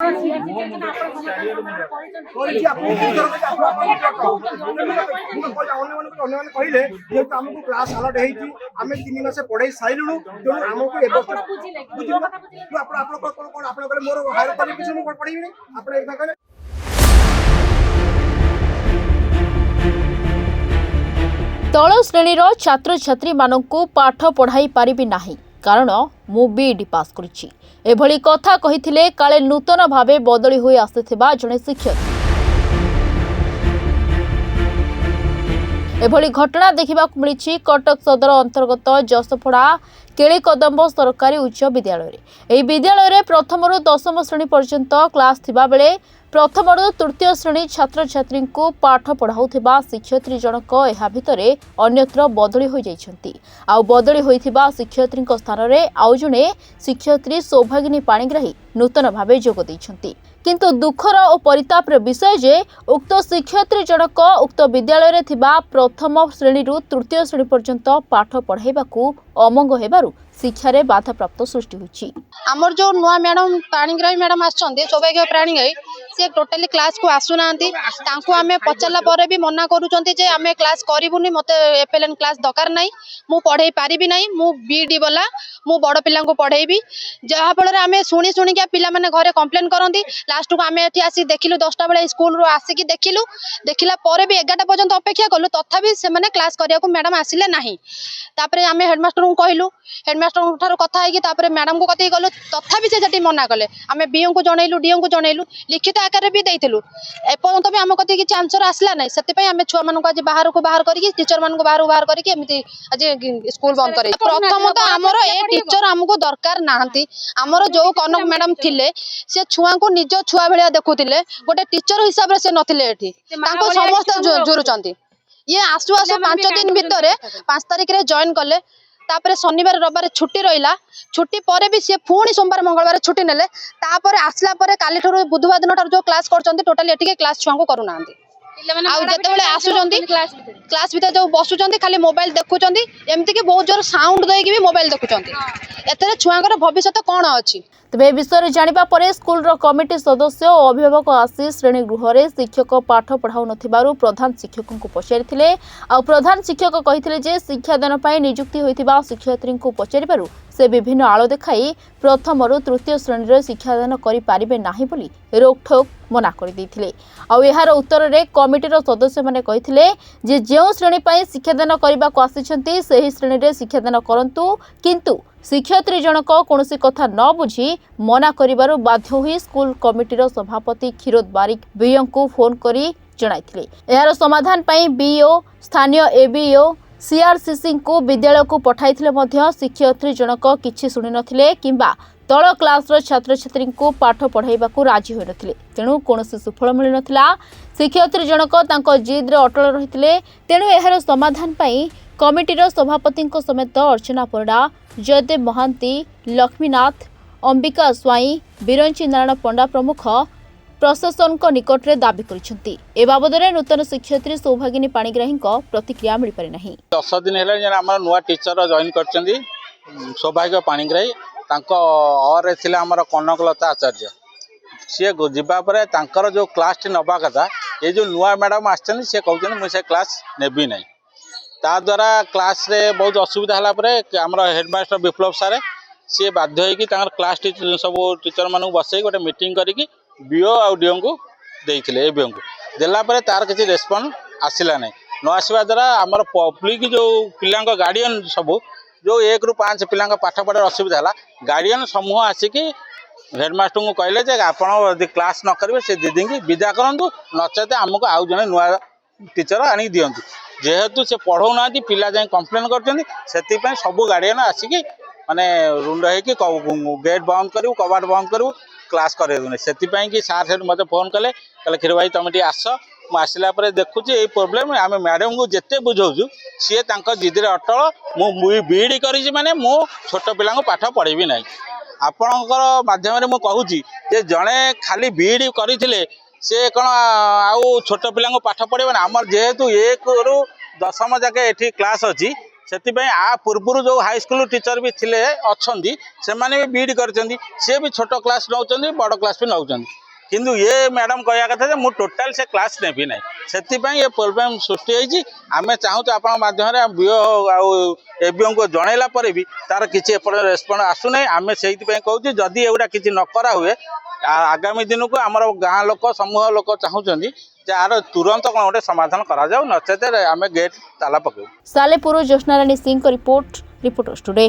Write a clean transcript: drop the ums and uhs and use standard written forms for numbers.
कहले जेहेतु आमको क्लास अलर्ट होमें 3 मास पढ़ाई सारूँ तेणु आमको मोर हायर क्वालिफिकेशन पढ़ेबी आप तल श्रेणीर छात्र छात्री मानू पाठ पढ़ाई पारिबी नाही कारण मु बीईडी पास करिछि एभली कथा कहिथिले काले नूतन भावे बदली होई आसिथिबा जणे शिक्षक। एभली घटना देखिबाकु मिलिछि कटक सदर अंतर्गत जसपड़ा केळीकदम्ब सरकारी उच्च विद्यालय एही विद्यालय रे प्रथम रु दशम श्रेणी पर्यंत क्लास थिबा बेले प्रथम रु तृतीय श्रेणी छात्र छात्री को पाठ पढ़ाउथिबा शिक्षयित्री जनक एहा भितरे अन्यत्र बदली होई जाइछन्ती। आउ बदली होइथिबा शिक्षयित्री स्थान रे आउ जणे शिक्षयित्री सौभागिनी पाणिग्राही नूतन भावे जोग दैछन्ती। किंतु दुखर और परितापर विषय जे उक्त शिक्षयित्री जनक उक्त विद्यालय रे थिबा प्रथम श्रेणी रु तृतीय श्रेणी पर्यंत पाठ पढ़ाइबाकू अमंग हेबारु शिक्षा रे बाधा प्राप्त सृष्टि होछि। हमर जो नुआ मैडम पाणिग्राही मैडम आछन्ते सौभाग्य पाणिग्राही से टोटली क्लास को आसु नांती तांको आमे पचला परे भी मना करूचंती जे आमे क्लास करिबुनी मते एपीएलएन क्लास दरकार नाही मु पढाई पारिबी नाही मु बीडी वाला मु बड़ पिल्ला को पढाइबी जहा फल रे आमे सुनी सुनी के पिल्ला माने घरे कंप्लेन करंती लास्ट को आमे एठी आसी देखिलु 10टा बेले स्कूल रो आसी की देखिलु देखिला परे भी 11टा पर्यंत अपेक्षा कलु तथापि से माने क्लास करिया को मैडम आसिले नाही तापरे आमे हेडमास्टर को कहलु हेडमास्टर ठारो कथा है कि तापरे मैडम को कथि कहलु तथापि से जटी मना कले आमे बीओ को जणैलु डीओ को जणैलु लिखित आकार भी देइथिलु एपर्यंत भी आम कथि कि आंसर आसला नाही सेति पई आमे छुआ मानको आज बाहर को बाहर करिकि टीचर मानको बाहर करिकि एमिति आज स्कूल बंद करे प्रथम तो हमरो ए टीचर हमको दरकार नाहंती हमरो जो कनक मैडम थिले से छुआ को निज छुआ भलिया देखुतिले गोटे टीचर हिसाब रे से नथिले एठी तांको समस्त जुरुचंती ये आसु आसु 5 दिन भितरे 5 तारिख रे जॉइन कले तापर शनिवार रविवार छुट्टी रहिला छुट्टी परे भी सी पुणी सोमवार मंगलवार छुट्टी नेले तापर आसला परे काली ठरो बुधवार दिन ठरो जो क्लास करचंती टोटली एटिके क्लास छुआ को करू नांती आ जते बेले आसुचंती क्लास भीतर जो बसुचंती खाली मोबाइल देखुचंती एमती कि बहुत जोर साउंड देकी भी मोबाइल देखुचंती एतरे छुआंकर भविष्य कोन अछि। तेज ए विषय जानिबा परे स्कूल रो कमिटी सदस्य और अभिभावक आसी श्रेणी गृह रे शिक्षक पाठ पढ़ाउ नथिबारु प्रधान शिक्षक को पचारिथिले आ प्रधान शिक्षक कहिथिले जे शिक्षादान पई नियुक्ति होइतिबा शिक्षयित्री को पचारिबारु से विभिन्न आलो देखाई प्रथम रु तृतीय श्रेणी रे शिक्षादान करि पारिबे नाही बोली रोकठोक मना कर दैथिले। आ एहार उत्तर रे कमिटी रो सदस्य माने कहिथिले जे जेउ श्रेणी पई शिक्षादान करिबा को आसिछन्ती सेही श्रेणी रे शिक्षादान करंतु किंतु शिक्षयित्री जनक कौन कथा न बुझी मना करिबारु बाध्य होई स्कूल कमिटीर सभापति क्षीरोद बारिक बीओ को फोन करी जणाइथिले। एहार समाधान पई बीओ स्थानीय एबीओ सीआरसीसी को विद्यालय को पठाइथिले मध्य शिक्षयित्री जनक किछि सुनि नथिले किंबा तल क्लास रो छात्र छात्री को पाठ पढ़ाइबाकू राजी होई नथिले तेणु कोनोसी सुफल मिलि नथिला। शिक्षयित्री जनक तांको जिद रे अटल रहिथिले तेणु एहार समाधान पई कमिटीर सभापति समेत अर्चना परिडा जयदेव महांती लक्ष्मीनाथ अंबिका स्वाई बिरंची नारायण पंडा प्रमुख प्रशासन को निकट रे दाबी करिसेंती। ए बाबद रे नूतन शिक्षयित्री सौभागिनी पाणिग्राही प्रतिक्रिया मिल पारि नाही। 10 दिन हेले हमर नुआ टीचर जॉइन करचंदी सौभाग्य पाणिग्राही तांको और थिला हमर कनकलता आचार्य सी जीवा पर तांकर जो क्लास टी नबा कथा ये जो नुआ मैडम आछन से कहउछन मु से क्लास नेबी नाही ता द्वारा क्लास रे बहुत असुविधा हला परे हमर हेडमास्टर विप्लव सारे सी बाध्य होई कि तांकर क्लास टीचर सब टीचर मानु बसई गोटे मीटिंग करी कि बीओ आ डीओ को देइथिले एबीओ को देला परे तार किछि रेस्पॉन्स आसिला नै न आसीबा द्वारा हमर पब्लिक जो पिलांग गार्डियन सब जो 1 रु 5 पिलांग पाठ पढ़ा असुविधा हला गार्डियन समूह आसी कि हेडमास्टर को कहले जे आपण यदि क्लास न करिवे से दीदी की विदा करंतु नचते हमको आउ जने नुआ टीचर आनी दियंतु जेहेतु से पढ़ौ ना पिला जाए कंप्लेन कर सब गार्डियन आसिकी माने रुंड है कि गेट बंद करू कबाट बंद करू क्लास करे से कि सार से मत फोन कले क्षीर भाई तुम टे आस मुसला देखुची ये प्रोब्लेम आम मैडम को जिते बुझाऊँ सी जिद अटल मुझे बीडी करी माने मु छोट पिला पाठ पढ़ेबी ना आपणकर माध्यम मुझे कहूँ जड़े खाली बीडी करते सी कौन आउ छोट पिला पाठ पढ़े ना आम जेहेतु 1 रु 10 जाके ये क्लास अच्छी ସେଥିପାଇଁ आ ପୂର୍ବରୁ ଯେଉଁ ହାଇସ୍କୁଲ ଟିଚର ବି ଥିଲେ ଅଛନ୍ତି ସେମାନେ ବି ବିଇଡି କରିଛନ୍ତି ସିଏ ବି ଛୋଟ କ୍ଲାସ୍ ନେଉଛନ୍ତି ବଡ଼ କ୍ଲାସ୍ ବି ନେଉଛନ୍ତି କିନ୍ତୁ ଏ ମ୍ୟାଡ଼ାମ୍ କହିବା କଥା ଯେ ମୁଁ ଟୋଟାଲ ସେ କ୍ଲାସ୍ ନେବି ନାହିଁ ସେଥିପାଇଁ ଏ ପ୍ରୋବ୍ଲେମ୍ ସୃଷ୍ଟି ହେଇଛି ଆମେ ଚାହୁଁଛୁ ଆପଣଙ୍କ ମାଧ୍ୟମରେ ବିଓ ଆଉ ଏବିଓଙ୍କୁ ଜଣାଇଲା ପରେ ବି ତାର କିଛି ଏପଟେ ରେସ୍ପଣ୍ଡ ଆସୁନାହିଁ ଆମେ ସେଇଥିପାଇଁ କହୁଛୁ ଯଦି ଏଗୁଡ଼ା କିଛି ନ କରା ହୁଏ ଆଗାମୀ ଦିନକୁ ଆମର ଗାଁ ଲୋକ ସମୂହ ଲୋକ ଚାହୁଁଛନ୍ତି ଯେ ଆର ତୁରନ୍ତ କ'ଣ ଗୋଟେ ସମାଧାନ କରାଯାଉ ନଚେତ ଆମେ ଗେଟ୍ ତାଲା ପକାଇବୁ। ସାଲେପୁର ଜ୍ୟୋତ୍ସ୍ନାରାଣୀ ସିଂଙ୍କ ରିପୋର୍ଟର୍ସ ଟୁଡେ।